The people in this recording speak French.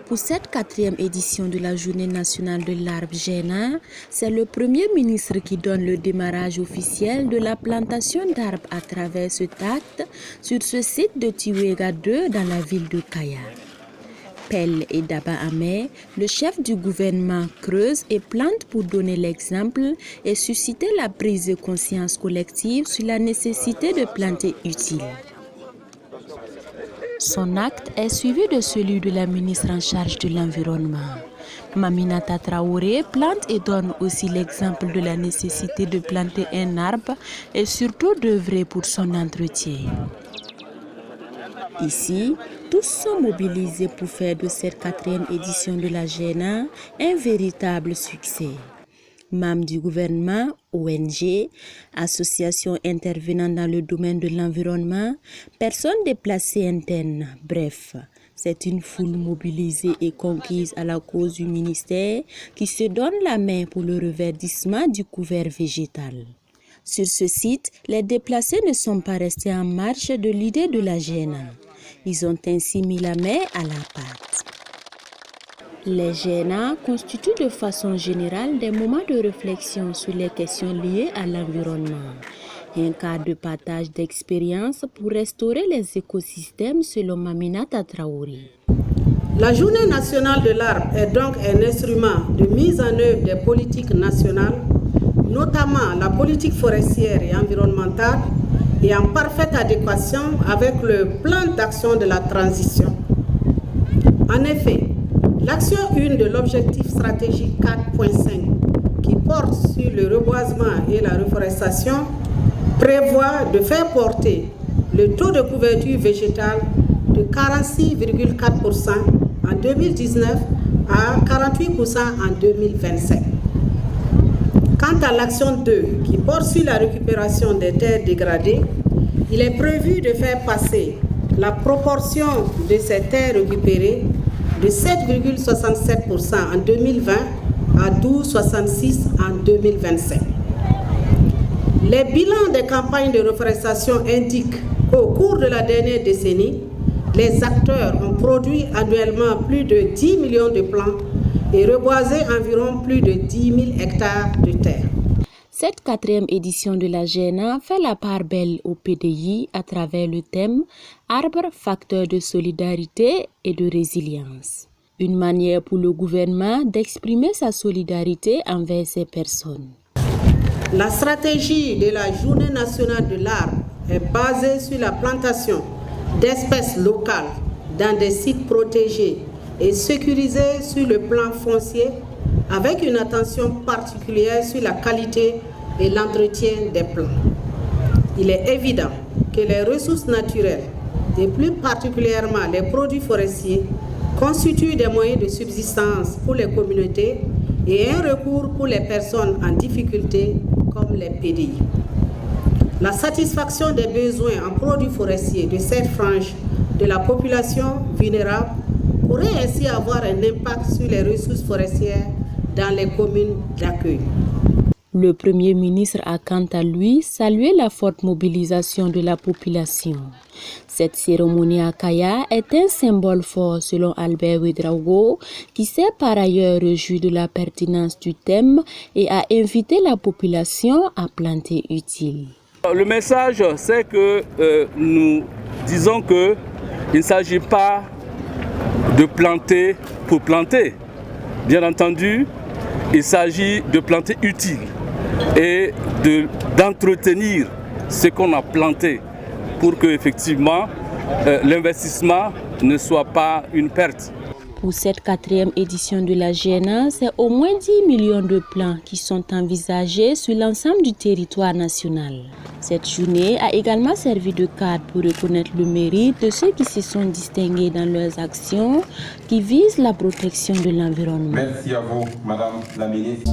Pour cette 4e édition de la Journée nationale de l'arbre GENA, c'est le Premier ministre qui donne le démarrage officiel de la plantation d'arbres à travers cet acte sur ce site de Tiwega 2 dans la ville de Kaya. Pell et Daba Amé, le chef du gouvernement, creuse et plante pour donner l'exemple et susciter la prise de conscience collective sur la nécessité de planter utile. Son acte est suivi de celui de la ministre en charge de l'environnement. Maminata Traoré plante et donne aussi l'exemple de la nécessité de planter un arbre et surtout d'œuvrer pour son entretien. Ici, tous sont mobilisés pour faire de cette 4e édition de la GENA un véritable succès. Membres du gouvernement, ONG, associations intervenant dans le domaine de l'environnement, personnes déplacées internes, bref, c'est une foule mobilisée et conquise à la cause du ministère qui se donne la main pour le reverdissement du couvert végétal. Sur ce site, les déplacés ne sont pas restés en marche de l'idée de la GENA. Ils ont ainsi mis la main à la pâte. Les GENA constituent de façon générale des moments de réflexion sur les questions liées à l'environnement. Un cadre de partage d'expériences pour restaurer les écosystèmes selon Maminata Traoré. La Journée nationale de l'arbre est donc un instrument de mise en œuvre des politiques nationales, notamment la politique forestière et environnementale, et en parfaite adéquation avec le plan d'action de la transition. En effet, l'action 1 de l'objectif stratégique 4.5, qui porte sur le reboisement et la reforestation, prévoit de faire porter le taux de couverture végétale de 46,4% en 2019 à 48% en 2025. Quant à l'action 2, qui porte sur la récupération des terres dégradées, il est prévu de faire passer la proportion de ces terres récupérées de 7,67% en 2020 à 12,66% en 2025. Les bilans des campagnes de reforestation indiquent qu'au cours de la dernière décennie, les acteurs ont produit annuellement plus de 10 millions de plants et reboisé environ plus de 10 000 hectares de terre. Cette 4e édition de la GENA fait la part belle au PDI à travers le thème « Arbre, facteur de solidarité et de résilience ». Une manière pour le gouvernement d'exprimer sa solidarité envers ces personnes. La stratégie de la Journée nationale de l'arbre est basée sur la plantation d'espèces locales dans des sites protégés et sécurisés sur le plan foncier, avec une attention particulière sur la qualité et l'entretien des plants. Il est évident que les ressources naturelles, et plus particulièrement les produits forestiers, constituent des moyens de subsistance pour les communautés et un recours pour les personnes en difficulté comme les PDI. La satisfaction des besoins en produits forestiers de cette frange de la population vulnérable pourrait ainsi avoir un impact sur les ressources forestières dans les communes d'accueil. Le Premier ministre a quant à lui salué la forte mobilisation de la population. Cette cérémonie à Kaya est un symbole fort selon Albert Ouedraogo, qui s'est par ailleurs réjoui de la pertinence du thème et a invité la population à planter utile. Le message, c'est que nous disons qu'il ne s'agit pas de planter pour planter. Bien entendu, il s'agit de planter utile et d'entretenir ce qu'on a planté pour que effectivement l'investissement ne soit pas une perte. Pour cette 4e édition de la GENA, c'est au moins 10 millions de plants qui sont envisagés sur l'ensemble du territoire national. Cette journée a également servi de cadre pour reconnaître le mérite de ceux qui se sont distingués dans leurs actions qui visent la protection de l'environnement. Merci à vous, Madame la Ministre.